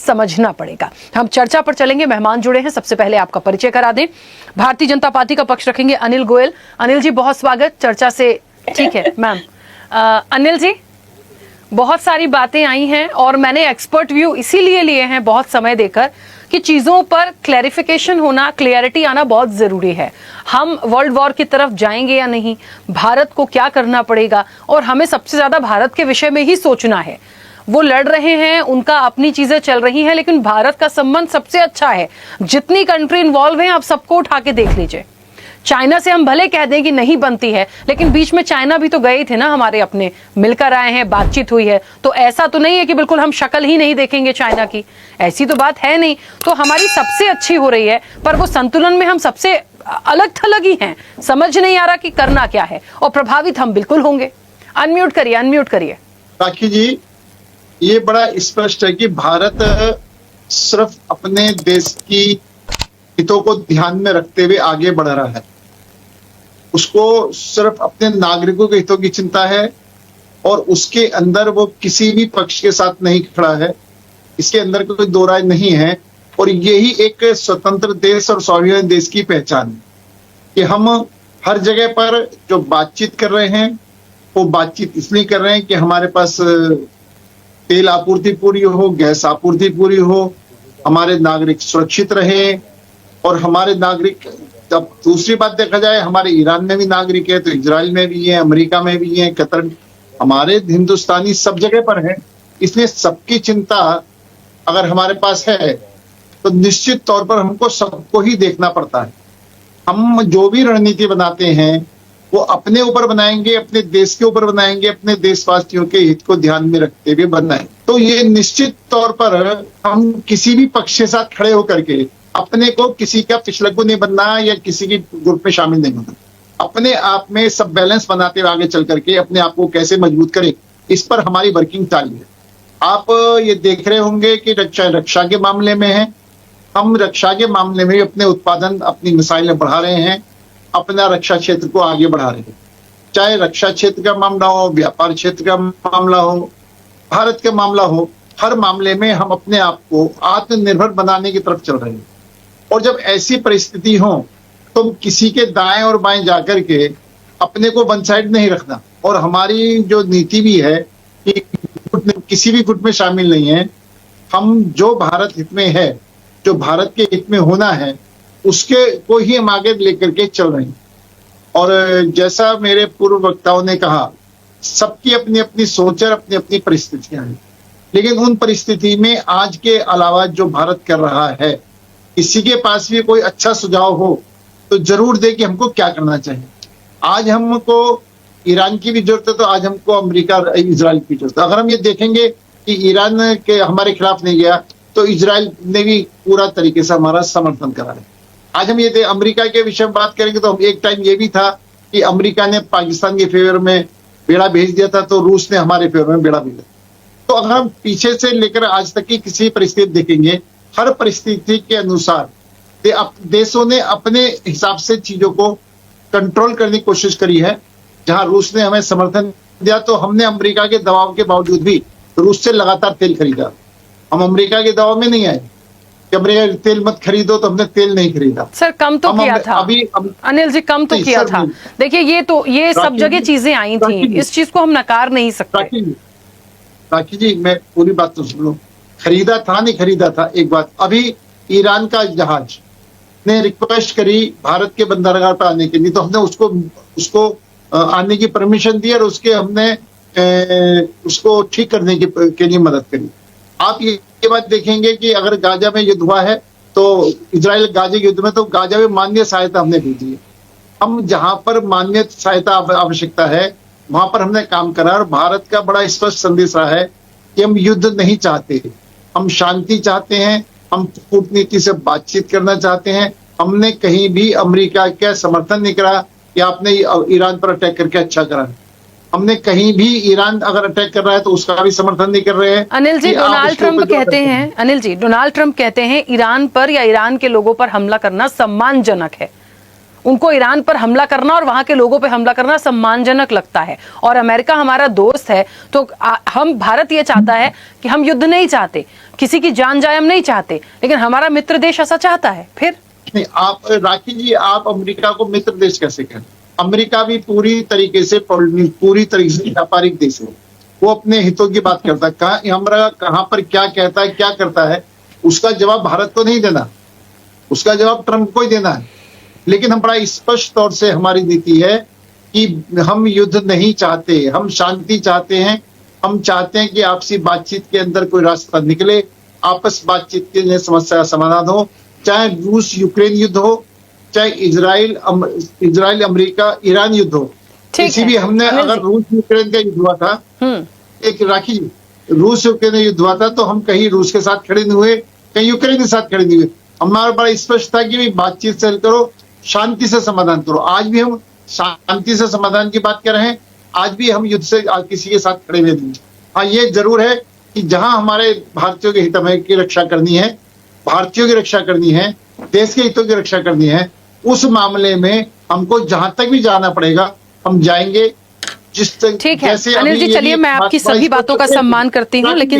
समझना पड़ेगा। हम चर्चा पर चलेंगे, मेहमान जुड़े हैं, सबसे पहले आपका परिचय करा दें। भारतीय जनता पार्टी का पक्ष रखेंगे अनिल गोयल। अनिल जी बहुत स्वागत चर्चा से। ठीक है मैम। अनिल जी, बहुत सारी बातें आई हैं और मैंने एक्सपर्ट व्यू इसीलिए लिए हैं बहुत समय देकर कि चीजों पर क्लैरिफिकेशन होना, क्लियरिटी आना बहुत जरूरी है। हम वर्ल्ड वॉर की तरफ जाएंगे या नहीं, भारत को क्या करना पड़ेगा, और हमें सबसे ज्यादा भारत के विषय में ही सोचना है। वो लड़ रहे हैं, उनका अपनी चीजें चल रही हैं, लेकिन भारत का संबंध सबसे अच्छा है। जितनी कंट्री इन्वॉल्व हैं आप सबको उठा के देख लीजिए। चाइना से हम भले कह दें कि नहीं बनती है, लेकिन बीच में चाइना भी तो गए थे ना, हमारे अपने मिलकर आए हैं, बातचीत हुई है। तो ऐसा तो नहीं है कि बिल्कुल हम शक्ल ही नहीं देखेंगे चाइना की, ऐसी तो बात है नहीं। तो हमारी सबसे अच्छी हो रही है, पर वो संतुलन में हम सबसे अलग थलग ही हैं। समझ नहीं आ रहा कि करना क्या है, और प्रभावित हम बिल्कुल होंगे। अनम्यूट करिए, अनम्यूट करिए। राखी जी, ये बड़ा स्पष्ट है कि भारत सिर्फ अपने देश की हितों को ध्यान में रखते हुए आगे बढ़ रहा है। उसको सिर्फ अपने नागरिकों के हितों की चिंता है और उसके अंदर वो किसी भी पक्ष के साथ नहीं खड़ा है। इसके अंदर कोई दो राय नहीं है, और यही एक स्वतंत्र देश और स्वाभिमानी देश की पहचान है कि हम हर जगह पर जो बातचीत कर रहे हैं वो बातचीत इसलिए कर रहे हैं कि हमारे पास तेल आपूर्ति पूरी हो, गैस आपूर्ति पूरी हो, हमारे नागरिक सुरक्षित रहे। और हमारे नागरिक, जब दूसरी बात देखा जाए, हमारे ईरान में भी नागरिक है, तो इजराइल में भी है, अमेरिका में भी है, कतर, हमारे हिंदुस्तानी सब जगह पर है। इसलिए सबकी चिंता अगर हमारे पास है तो निश्चित तौर पर हमको सबको ही देखना पड़ता है। हम जो भी रणनीति बनाते हैं वो अपने ऊपर बनाएंगे, अपने देश के ऊपर बनाएंगे, अपने देशवासियों के हित को ध्यान में रखते हुए बनाएंगे। तो ये निश्चित तौर पर हम किसी भी पक्ष के साथ खड़े होकर के अपने को किसी का पिछलग्गू नहीं बनना या किसी की ग्रुप में शामिल नहीं होना। अपने आप में सब बैलेंस बनाते हुए आगे चल करके अपने आप को कैसे मजबूत करें, इस पर हमारी वर्किंग चालू है। आप ये देख रहे होंगे कि रक्षा के मामले में है, हम रक्षा के मामले में अपने उत्पादन, अपनी मिसाइलें बढ़ा रहे हैं, अपना रक्षा क्षेत्र को आगे बढ़ा रहे हैं। चाहे रक्षा क्षेत्र का मामला हो, व्यापार क्षेत्र का मामला हो, भारत का मामला हो, हर मामले में हम अपने आप को आत्मनिर्भर बनाने की तरफ चल रहे हैं। और जब ऐसी परिस्थिति हो तो किसी के दाएं और बाएं जाकर के अपने को वन साइड नहीं रखना। और हमारी जो नीति भी है कि किसी भी गुट में शामिल नहीं है। हम जो भारत हित में है, जो भारत के हित में होना है, उसके को ही हम आगे लेकर के चल रहे हैं। और जैसा मेरे पूर्व वक्ताओं ने कहा, सबकी अपनी अपनी सोच और अपनी अपनी परिस्थितियां हैं, लेकिन उन परिस्थिति में आज के अलावा जो भारत कर रहा है, किसी के पास भी कोई अच्छा सुझाव हो तो जरूर दे कि हमको क्या करना चाहिए। आज हमको ईरान की भी जरूरत है, तो आज हमको अमेरिका इजराइल की जरूरत है। अगर हम ये देखेंगे कि ईरान के हमारे खिलाफ नहीं गया तो इजराइल ने भी पूरा तरीके से हमारा समर्थन करा है। आज हम ये अमेरिका के विषय में बात करेंगे तो एक टाइम ये भी था कि अमेरिका ने पाकिस्तान के फेवर में बेड़ा भेज दिया था, तो रूस ने हमारे फेवर में बेड़ा भेजा। तो अगर हम पीछे से लेकर आज तक की किसी परिस्थिति देखेंगे, हर परिस्थिति के अनुसार देशों ने अपने हिसाब से चीजों को कंट्रोल करने की कोशिश करी है। जहां रूस ने हमें समर्थन दिया तो हमने अमेरिका के दबाव के बावजूद भी रूस से लगातार तेल खरीदा। हम अमेरिका के दबाव में नहीं आए कि अमेरिका तेल मत खरीदो, तो हमने तेल नहीं खरीदा। सर कम तो किया था अनिल जी, कम तो किया था। देखिए ये सब जगह चीजें आई थी, इस चीज को हम नकार नहीं सकते। राखी जी, मैं पूरी बात तो सुन लो। खरीदा था नहीं खरीदा था, एक बात। अभी ईरान का जहाज ने रिक्वेस्ट करी भारत के बंदरगाह पर आने के लिए, तो हमने उसको आने की परमिशन दी और उसके हमने उसको ठीक करने के लिए मदद करी। आप ये बात देखेंगे कि अगर गाजा में युद्ध हुआ है तो इजराइल गाजा के युद्ध में, तो गाजा में मानवीय सहायता हमने भेजी है। हम जहां पर मानवीय सहायता आवश्यकता है वहां पर हमने काम करा। और भारत का बड़ा स्पष्ट संदेश रहा है कि हम युद्ध नहीं चाहते, हम शांति चाहते हैं, हम कूटनीति से बातचीत करना चाहते हैं। हमने कहीं भी अमेरिका का समर्थन नहीं करा कि आपने ईरान पर अटैक करके अच्छा करा। हमने कहीं भी ईरान अगर अटैक कर रहा है तो उसका भी समर्थन नहीं कर रहे हैं। अनिल जी, डोनाल्ड ट्रंप कहते हैं, अनिल जी, डोनाल्ड ट्रंप कहते हैं ईरान पर या ईरान के लोगों पर हमला करना सम्मानजनक है, उनको ईरान पर हमला करना और वहां के लोगों पे हमला करना सम्मानजनक लगता है, और अमेरिका हमारा दोस्त है, तो हम भारत ये चाहता है कि हम युद्ध नहीं चाहते, किसी की जान जायम नहीं चाहते, लेकिन हमारा मित्र देश ऐसा चाहता है। फिर नहीं, आप राखी जी, आप अमेरिका को मित्र देश कैसे कहें? अमेरिका भी पूरी तरीके से व्यापारिक देश है, वो अपने हितों की बात करता है। हमारा कहाँ पर क्या कहता है, क्या करता है, उसका जवाब भारत को नहीं देना, उसका जवाब ट्रंप को ही देना है। लेकिन हम बड़ा स्पष्ट तौर से हमारी नीति है कि हम युद्ध नहीं चाहते, हम शांति चाहते हैं। हम चाहते हैं कि आपसी बातचीत के अंदर कोई रास्ता निकले, आपस बातचीत के लिए समस्या का समाधान हो, चाहे रूस यूक्रेन युद्ध हो, चाहे इजराइल अमेरिका ईरान युद्ध हो। किसी भी हमने अगर रूस यूक्रेन का युद्ध हुआ था, एक राखी रूस यूक्रेन युद्ध हुआ था, तो हम कहीं रूस के साथ खड़े नहीं हुए, कहीं यूक्रेन के साथ खड़े नहीं हुए। हमारा बड़ा स्पष्ट था कि बातचीत से करो, शांति से समाधान करो। आज भी हम शांति से समाधान की बात कर रहे हैं, आज भी हम युद्ध से किसी के साथ खड़े हुए नहीं। हाँ, ये जरूर है कि जहां हमारे भारतीयों के हितों की रक्षा करनी है, भारतीयों की रक्षा करनी है, देश के हितों की रक्षा करनी है, उस मामले में हमको जहां तक भी जाना पड़ेगा हम जाएंगे। ठीक है अनिल जी, चलिए मैं आपकी सभी बातों का सम्मान करती हूँ, लेकिन